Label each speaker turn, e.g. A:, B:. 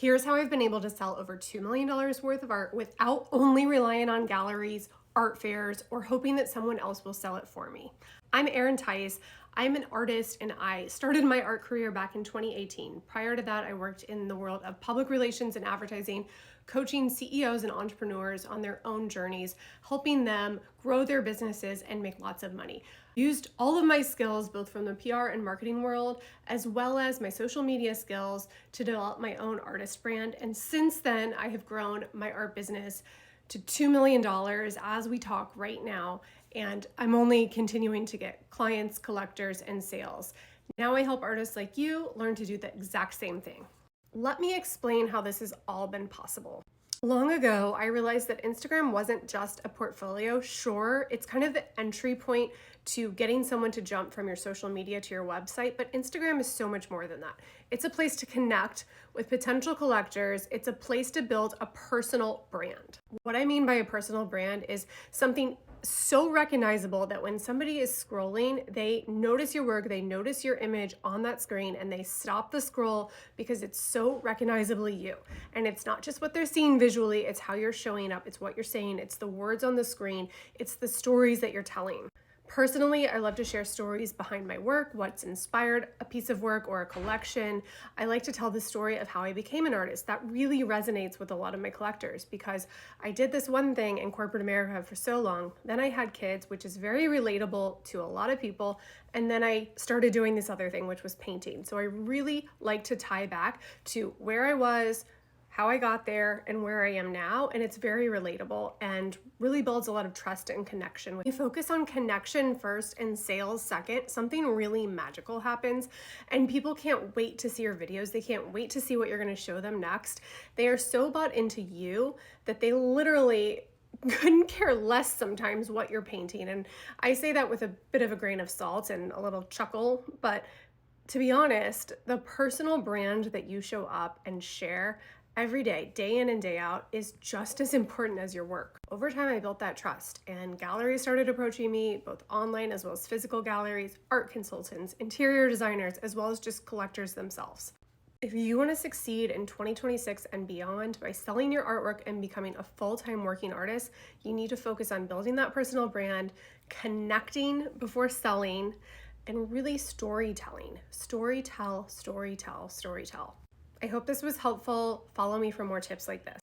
A: Here's how I've been able to sell over $2 million worth of art without only relying on galleries, art fairs, or hoping that someone else will sell it for me. I'm Erin Tice. I'm an artist and I started my art career back in 2018. Prior to that, I worked in the world of public relations and advertising, coaching CEOs and entrepreneurs on their own journeys, helping them grow their businesses and make lots of money. Used all of my skills, both from the PR and marketing world, as well as my social media skills to develop my own artist brand. And since then, I have grown my art business to $2 million as we talk right now. And I'm only continuing to get clients, collectors, and sales. Now I help artists like you learn to do the exact same thing. Let me explain how this has all been possible. Long ago, I realized that Instagram wasn't just a portfolio. Sure, it's kind of the entry point to getting someone to jump from your social media to your website, but Instagram is so much more than that. It's a place to connect with potential collectors. It's a place to build a personal brand. What I mean by a personal brand is something so recognizable that when somebody is scrolling, they notice your work, they notice your image on that screen, and they stop the scroll because it's so recognizably you. And it's not just what they're seeing visually, it's how you're showing up, it's what you're saying, it's the words on the screen, it's the stories that you're telling. Personally, I love to share stories behind my work, what's inspired a piece of work or a collection. I like to tell the story of how I became an artist. That really resonates with a lot of my collectors because I did this one thing in corporate America for so long. Then I had kids, which is very relatable to a lot of people. And then I started doing this other thing, which was painting. So I really like to tie back to where I was, how I got there, and where I am now, and it's very relatable and really builds a lot of trust and connection. When you focus on connection first and sales second, something really magical happens, and people can't wait to see your videos. They can't wait to see what you're gonna show them next. They are so bought into you that they literally couldn't care less sometimes what you're painting. And I say that with a bit of a grain of salt and a little chuckle, but to be honest, the personal brand that you show up and share every day in and day out, is just as important as your work. Over time, I built that trust, and galleries started approaching me, both online as well as physical galleries, art consultants, interior designers, as well as just collectors themselves. If you want to succeed in 2026 and beyond by selling your artwork and becoming a full-time working artist, you need to focus on building that personal brand, connecting before selling, and really storytelling. Storytell. I hope this was helpful. Follow me for more tips like this.